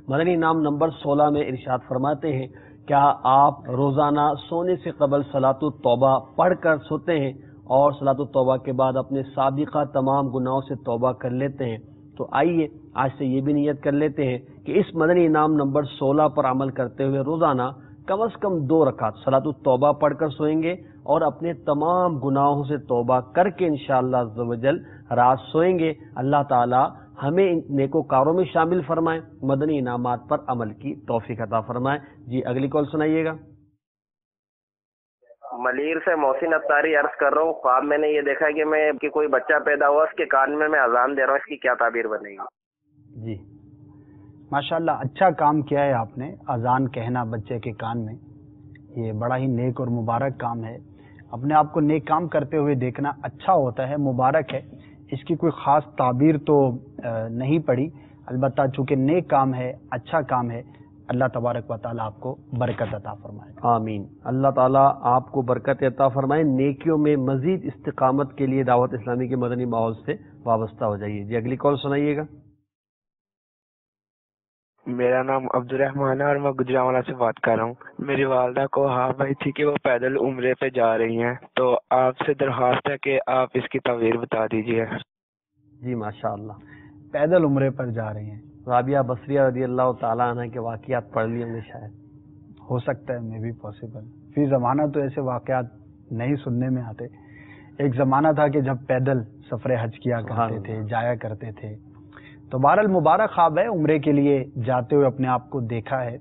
B: مدنی انعام نمبر 16 میں ارشاد فرماتے ہیں، کیا آپ روزانہ سونے سے قبل صلاۃ التوبہ پڑھ کر سوتے ہیں اور صلاۃ التوبہ کے بعد اپنے سابقہ تمام گناہوں سے توبہ کر لیتے ہیں؟ تو آئیے آج سے یہ بھی نیت کر لیتے ہیں کہ اس مدنی انعام نمبر 16 پر عمل کرتے ہوئے روزانہ کم از کم 2 رکعت صلاۃ التوبہ پڑھ کر سوئیں گے اور اپنے تمام گناہوں سے توبہ کر کے انشاءاللہ عز و جل رات سوئیں گے. اللہ تعالی ہمیں نیکوکاروں میں شامل فرمائیں، مدنی انعامات پر عمل کی توفیق عطا فرمائیں. جی اگلی کال سنائیے گا.
N: ملیر سے محسن اتاری عرض کر رہا ہوں. خواب میں نے یہ دیکھا کہ میں کہ کوئی بچہ پیدا ہوا، اس کے کان میں اذان دے رہا ہوں، اس کی کیا تعبیر بنے گی؟
C: جی ماشاءاللہ اچھا کام کیا ہے آپ نے، اذان کہنا بچے کے کان میں، یہ بڑا ہی نیک اور مبارک کام ہے. اپنے آپ کو نیک کام کرتے ہوئے دیکھنا اچھا ہوتا ہے، مبارک ہے. اس کی کوئی خاص تعبیر تو نہیں پڑی، البتہ چونکہ نیک کام ہے، اچھا کام ہے. اللہ تبارک و تعالیٰ آپ کو برکت عطا فرمائے.
B: آمین. اللہ تعالیٰ آپ کو برکت عطا فرمائے. نیکیوں میں مزید استقامت کے لیے دعوت اسلامی کے مدنی ماحول سے وابستہ ہو جائیے. جی اگلی کال سنائیے گا.
O: میرا نام عبد الرحمان ہے اور میں گجرانوالہ سے بات کر رہا ہوں. میری والدہ کو ہاف آئی تھی کہ وہ پیدل عمرے پہ جا رہی ہیں، تو آپ سے درخواست ہے کہ آپ اس کی تعبیر بتا دیجیے.
B: جی ماشاء اللہ.
C: پیدل عمرے پر جا رہی ہیں.
B: رابعہ بصریہ رضی اللہ تعالیٰ عنہ کے واقعات پڑھ لیے ہوں گے شاید.
C: ہو سکتا ہے، میں بھی پاسبل. فی زمانہ تو ایسے واقعات نہیں سننے میں آتے. ایک زمانہ تھا کہ جب پیدل سفر حج کیا کرتے تھے، جایا کرتے تھے. تو بہرحال مبارک خواب ہے، عمرے کے لیے جاتے ہوئے اپنے آپ کو دیکھا ہے.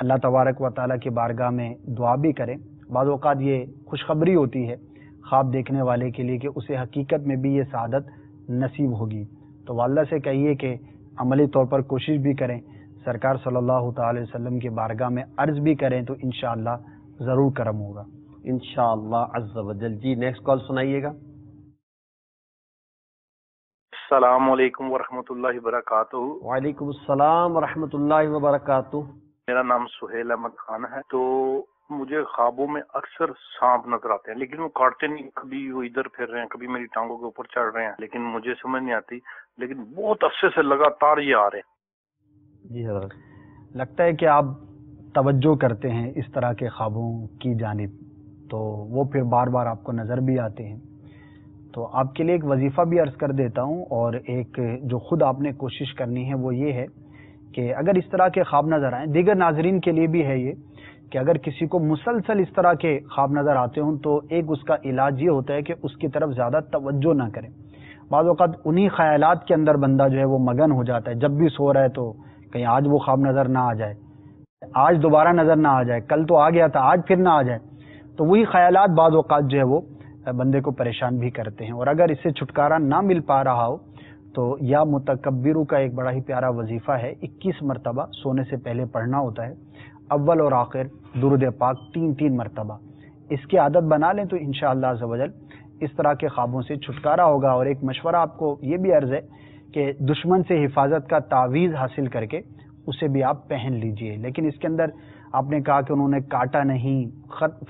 C: اللہ تبارک و تعالیٰ کی بارگاہ میں دعا بھی کریں. بعض اوقات یہ خوشخبری ہوتی ہے خواب دیکھنے والے کے لیے کہ اسے حقیقت میں بھی یہ سعادت نصیب ہوگی. تو والدہ سے کہیے کہ عملی طور پر کوشش بھی کریں، سرکار صلی اللہ تعالی وسلم کی بارگاہ میں عرض بھی کریں تو انشاءاللہ ضرور کرم ہوگا
B: انشاءاللہ عز و جل. جی نیکسٹ کال سنائیے گا.
P: السلام علیکم ورحمۃ اللہ وبرکاتہ.
B: وعلیکم السلام ورحمۃ اللہ وبرکاتہ.
P: میرا نام سہیل احمد خان ہے. تو مجھے خوابوں میں اکثر سانپ نظر آتے ہیں، لیکن وہ کاٹتے نہیں. کبھی وہ ادھر پھر رہے ہیں، کبھی میری ٹانگوں کے اوپر چڑھ رہے ہیں، لیکن مجھے سمجھ نہیں آتی. لیکن بہت عرصے سے لگاتار یہ آ رہے ہیں.
C: جی حضرت، لگتا ہے کہ آپ توجہ کرتے ہیں اس طرح کے خوابوں کی جانب، تو وہ پھر بار بار آپ کو نظر بھی آتے ہیں. تو آپ کے لیے ایک وظیفہ بھی عرض کر دیتا ہوں، اور ایک جو خود آپ نے کوشش کرنی ہے وہ یہ ہے کہ اگر اس طرح کے خواب نظر آئیں، دیگر ناظرین کے لیے بھی ہے یہ کہ اگر کسی کو مسلسل اس طرح کے خواب نظر آتے ہوں تو ایک اس کا علاج یہ ہوتا ہے کہ اس کی طرف زیادہ توجہ نہ کریں. بعض اوقات انہی خیالات کے اندر بندہ جو ہے وہ مگن ہو جاتا ہے. جب بھی سو رہا ہے تو کہیں آج وہ خواب نظر نہ آ جائے، آج دوبارہ نظر نہ آ جائے، کل تو آ گیا تھا آج پھر نہ آ جائے. تو وہی خیالات بعض اوقات جو ہے وہ بندے کو پریشان بھی کرتے ہیں. اور اگر اس سے چھٹکارا نہ مل پا رہا ہو تو یا متکبرو کا ایک بڑا ہی پیارا وظیفہ ہے، 21 مرتبہ سونے سے پہلے پڑھنا ہوتا ہے، اول اور آخر درود پاک 3 مرتبہ. اس کی عادت بنا لیں تو انشاءاللہ عز و جل اس طرح کے خوابوں سے چھٹکارا ہوگا. اور ایک مشورہ آپ کو یہ بھی عرض ہے کہ دشمن سے حفاظت کا تعویذ حاصل کر کے اسے بھی آپ پہن لیجئے. لیکن اس کے اندر آپ نے کہا کہ انہوں نے کاٹا نہیں،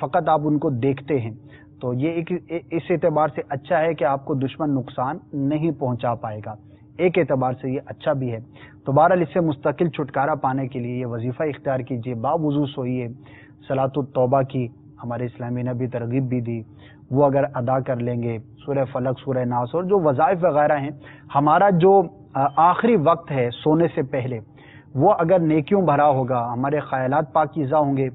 C: فقط آپ ان کو دیکھتے ہیں، تو یہ اس اعتبار سے اچھا ہے کہ آپ کو دشمن نقصان نہیں پہنچا پائے گا. ایک اعتبار سے یہ اچھا بھی ہے. تو بہرحال اس سے مستقل چھٹکارا پانے کے لیے یہ وظیفہ اختیار کیجیے. باوضو سوئیے. صلاۃ التوبہ کی ہمارے اسلامی نے بھی ترغیب بھی دی، وہ اگر ادا کر لیں گے، سورہ فلق، سورہ ناس اور جو وظائف وغیرہ ہیں، ہمارا جو آخری وقت ہے سونے سے پہلے وہ اگر نیکیوں بھرا ہوگا، ہمارے خیالات پاکیزہ ہوں گے،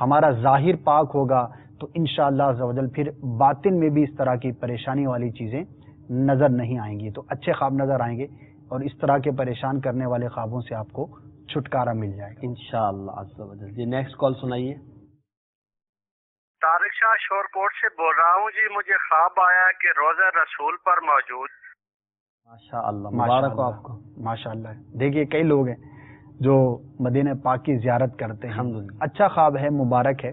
C: ہمارا ظاہر پاک ہوگا، تو انشاءاللہ عز و جل پھر باطن میں بھی اس طرح کی پریشانی والی چیزیں نظر نہیں آئیں گی. تو اچھے خواب نظر آئیں گے اور اس طرح کے پریشان کرنے والے خوابوں سے آپ کو چھٹکارا مل جائے گا
B: انشاءاللہ عز و جل. جی نیکسٹ کال سنائیے.
Q: طارق شاہ شور کوٹ سے بول رہا ہوں جی. مجھے خواب آیا کہ روزہ رسول پر موجود.
B: ماشاءاللہ، مبارک ہو آپ کو.
C: ماشاءاللہ. دیکھیے کئی لوگ ہیں جو مدینہ پاک کی زیارت کرتے ہیں. اچھا خواب ہے، مبارک ہے.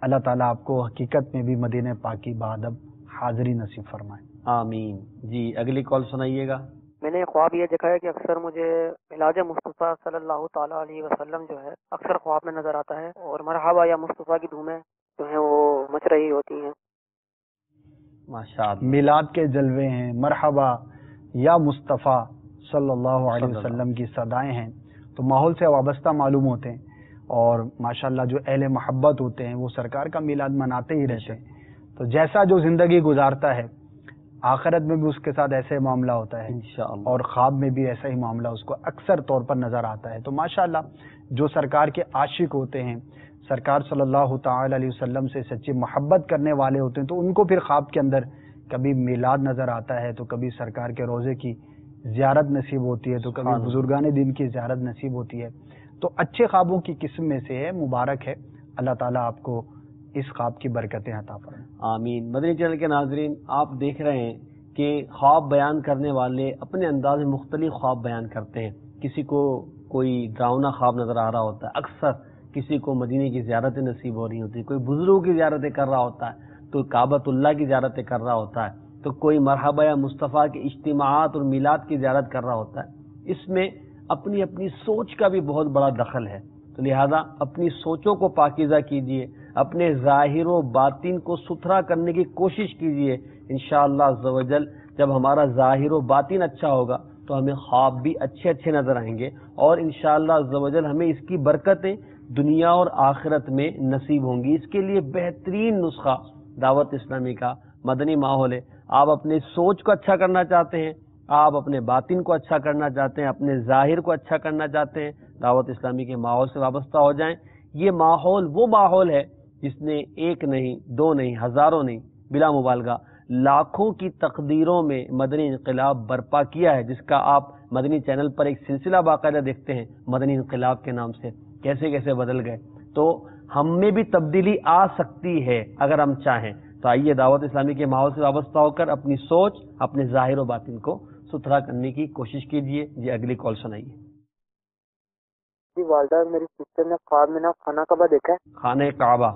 C: اللہ تعالیٰ آپ کو حقیقت میں بھی مدینہ پاک کی بادب حاضری نصیب فرمائے.
B: آمین. جی اگلی کال سنائیے گا.
J: میں نے خواب یہ دیکھا ہے کہ اکثر مجھے میلاد مصطفیٰ صلی اللہ تعالیٰ علیہ وسلم جو ہے اکثر خواب میں نظر آتا ہے، اور مرحبا یا مصطفیٰ کی دھومیں جو ہیں وہ مچ رہی ہوتی ہیں.
B: ماشاءاللہ.
C: میلاد کے جلوے ہیں، مرحبا یا مصطفیٰ صلی اللہ علیہ وسلم کی صدائیں ہیں، تو ماحول سے وابستہ معلوم ہوتے ہیں. اور ماشاءاللہ جو اہل محبت ہوتے ہیں وہ سرکار کا میلاد مناتے ہی رہتے ہیں. تو جیسا جو زندگی گزارتا ہے آخرت میں بھی اس کے ساتھ ایسے معاملہ ہوتا ہے انشاءاللہ، اور خواب میں بھی ایسا ہی معاملہ اس کو اکثر طور پر نظر آتا ہے. تو ماشاءاللہ جو سرکار کے عاشق ہوتے ہیں، سرکار صلی اللہ تعالی علیہ وسلم سے سچی محبت کرنے والے ہوتے ہیں، تو ان کو پھر خواب کے اندر کبھی میلاد نظر آتا ہے، تو کبھی سرکار کے روزے کی زیارت نصیب ہوتی ہے، تو کبھی بزرگان دین کی زیارت نصیب ہوتی ہے. تو اچھے خوابوں کی قسم میں سے ہے، مبارک ہے. اللہ تعالیٰ آپ کو اس خواب کی برکتیں عطا فرمائے.
B: آمین. مدنی چینل کے ناظرین، آپ دیکھ رہے ہیں کہ خواب بیان کرنے والے اپنے انداز میں مختلف خواب بیان کرتے ہیں. کسی کو کوئی ڈراؤنا خواب نظر آ رہا ہوتا ہے، اکثر کسی کو مدینے کی زیارتیں نصیب ہو رہی ہوتی ہیں، کوئی بزرگوں کی زیارتیں کر رہا ہوتا ہے، تو کعبۃ اللہ کی زیارتیں کر رہا ہوتا ہے، تو کوئی مرحبا یا مصطفیٰ کے اجتماعات اور میلاد کی زیارت کر رہا ہوتا ہے۔ اس میں اپنی اپنی سوچ کا بھی بہت بڑا دخل ہے، تو لہذا اپنی سوچوں کو پاکیزہ کیجئے، اپنے ظاہر و باطن کو ستھرا کرنے کی کوشش کیجئے۔ انشاءاللہ عز و جل جب ہمارا ظاہر و باطن اچھا ہوگا تو ہمیں خواب بھی اچھے اچھے نظر آئیں گے، اور انشاءاللہ عز و جل ہمیں اس کی برکتیں دنیا اور آخرت میں نصیب ہوں گی۔ اس کے لیے بہترین نسخہ دعوت اسلامی کا مدنی ماحول ہے۔ آپ اپنے سوچ کو اچھا کرنا چاہتے ہیں، آپ اپنے باطن کو اچھا کرنا چاہتے ہیں، اپنے ظاہر کو اچھا کرنا چاہتے ہیں، دعوت اسلامی کے ماحول سے وابستہ ہو جائیں۔ یہ ماحول وہ ماحول ہے جس نے ایک نہیں، دو نہیں، ہزاروں نہیں، بلا مبالغہ لاکھوں کی تقدیروں میں مدنی انقلاب برپا کیا ہے، جس کا آپ مدنی چینل پر ایک سلسلہ باقاعدہ دیکھتے ہیں مدنی انقلاب کے نام سے، کیسے کیسے بدل گئے۔ تو ہم میں بھی تبدیلی آ سکتی ہے اگر ہم چاہیں تو آئیے دعوت اسلامی کے ماحول سے وابستہ ہو کر اپنی سوچ، اپنے ظاہر و باطن کو ستھرا کرنے کی کوشش کیجیے۔ جی اگلی کال سنائیے۔
J: جی والدہ میری سسٹر نے خواب میں نا خانہ کعبہ دیکھا ہے۔
B: خانہ کعبہ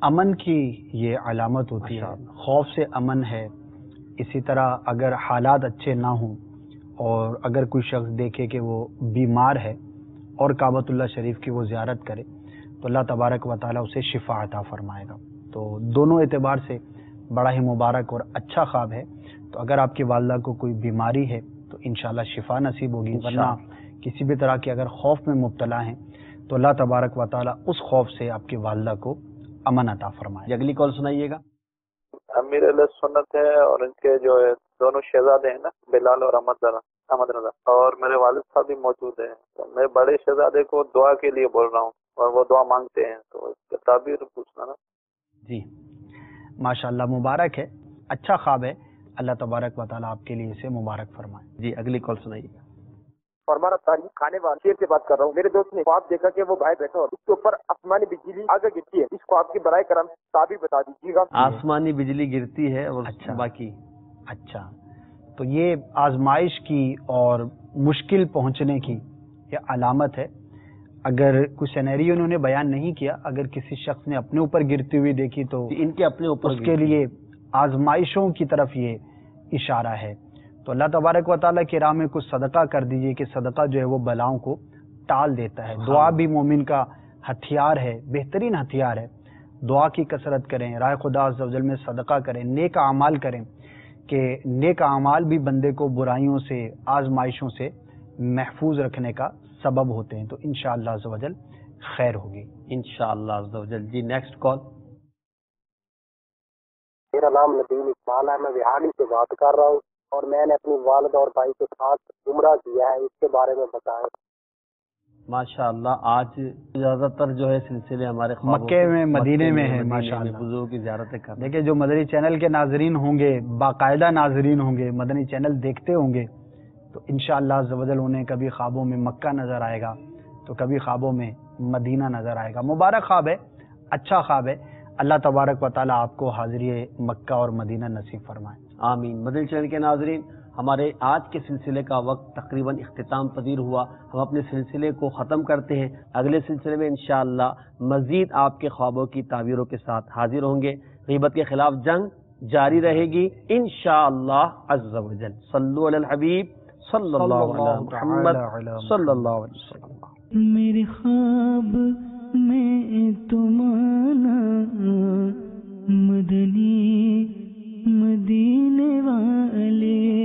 C: امن کی یہ علامت ہوتی ہے، خوف سے امن ہے۔ اسی طرح اگر حالات اچھے نہ ہوں اور اگر کوئی شخص دیکھے کہ وہ بیمار ہے اور کعبۃ اللہ شریف کی وہ زیارت کرے تو اللہ تبارک و تعالیٰ اسے شفا عطا فرمائے گا۔ تو دونوں اعتبار سے بڑا ہی مبارک اور اچھا خواب ہے۔ تو اگر آپ کی والدہ کو کوئی بیماری ہے تو انشاءاللہ شفا نصیب ہوگی، ورنہ کسی بھی طرح کے اگر خوف میں مبتلا ہیں تو اللہ تبارک و تعالیٰ اس خوف سے آپ کی والدہ کو امن عطا فرمائے۔
B: اگلی کال سنائیے گا۔
R: امیر علیہ سنت ہے اور ان کے جو ہے دونوں شہزادے ہیں نا، بلال اور احمد رضا، اور میرے والد صاحب بھی موجود ہیں، تو میں بڑے شہزادے کو دعا کے لیے بول رہا ہوں اور وہ دعا مانگتے ہیں، تو اس کا تعبیر پوچھنا نا۔
C: جی ماشاءاللہ، مبارک ہے، اچھا خواب ہے، اللہ تبارک و تعالیٰ آپ کے لیے اسے مبارک فرمائے۔
B: جی اگلی کال سنائیے گا۔
S: فرمانا تاریخ کھانے والے شیر سے بات کر رہا ہوں۔ میرے دوست نے خواب دیکھا کہ وہ بھائی بیٹھا ہو، اس کے اوپر آسمانی بجلی آگے گرتی ہے۔ اس خواب کی برائے کرم تعبیر بتا دیجیے گا۔
B: آسمانی بجلی گرتی ہے اور باقی
C: اچھا، تو یہ آزمائش کی اور مشکل پہنچنے کی یہ علامت ہے۔ اگر کوئی سینیریو انہوں نے بیان نہیں کیا، اگر کسی شخص نے اپنے اوپر گرتی ہوئی دیکھی تو
B: ان کے اپنے اوپر
C: اس کے لیے آزمائشوں کی طرف یہ اشارہ ہے۔ تو اللہ تبارک و تعالیٰ کی راہ میں کچھ صدقہ کر دیجئے کہ صدقہ جو ہے وہ بلاؤں کو ٹال دیتا ہے۔ دعا بھی مومن کا ہتھیار ہے، بہترین ہتھیار ہے۔ دعا کی کثرت کریں، راہ خدا عز و جل میں صدقہ کریں، نیک اعمال کریں، کہ نیک اعمال بھی بندے کو برائیوں سے، آزمائشوں سے محفوظ رکھنے کا سبب ہوتے ہیں۔ تو انشاءاللہ عز و جل خیر ہوگی
B: انشاءاللہ عز و جل۔ جی نیکسٹ کال۔
S: میرا نام ندیم اقبال ہے، میں وہاڑی سے بات کر رہا ہوں اور میں نے اپنی والد اور بھائی کے ساتھ عمرہ کیا ہے، اس کے بارے میں بتائیں۔
B: ماشاءاللہ آج زیادہ تر جو ہے سلسلے ہمارے
C: مکے میں، مدینے میں ہے، ماشاءاللہ
B: بزرگوں کی زیارتیں کر۔
C: دیکھیں جو مدنی چینل کے ناظرین ہوں گے، باقاعدہ ناظرین ہوں گے، مدنی چینل دیکھتے ہوں گے، تو انشاءاللہ عز و جل انہیں کبھی خوابوں میں مکہ نظر آئے گا تو کبھی خوابوں میں مدینہ نظر آئے گا۔ مبارک خواب ہے، اچھا خواب ہے، اللہ تبارک و تعالیٰ آپ کو حاضری مکہ اور مدینہ نصیب فرمائے۔
B: آمین۔ مدنی چینل کے ناظرین، ہمارے آج کے سلسلے کا وقت تقریباً اختتام پذیر ہوا۔ ہم اپنے سلسلے کو ختم کرتے ہیں، اگلے سلسلے میں انشاءاللہ مزید آپ کے خوابوں کی تعبیروں کے ساتھ حاضر ہوں گے۔ غیبت کے خلاف جنگ جاری رہے گی انشاءاللہ عز و جل۔ صلو علی الحبیب صلی اللہ علیہ محمد صلی اللہ علیہ وسلم۔
A: میرے خواب میں تمہارا مدنی مدینے والے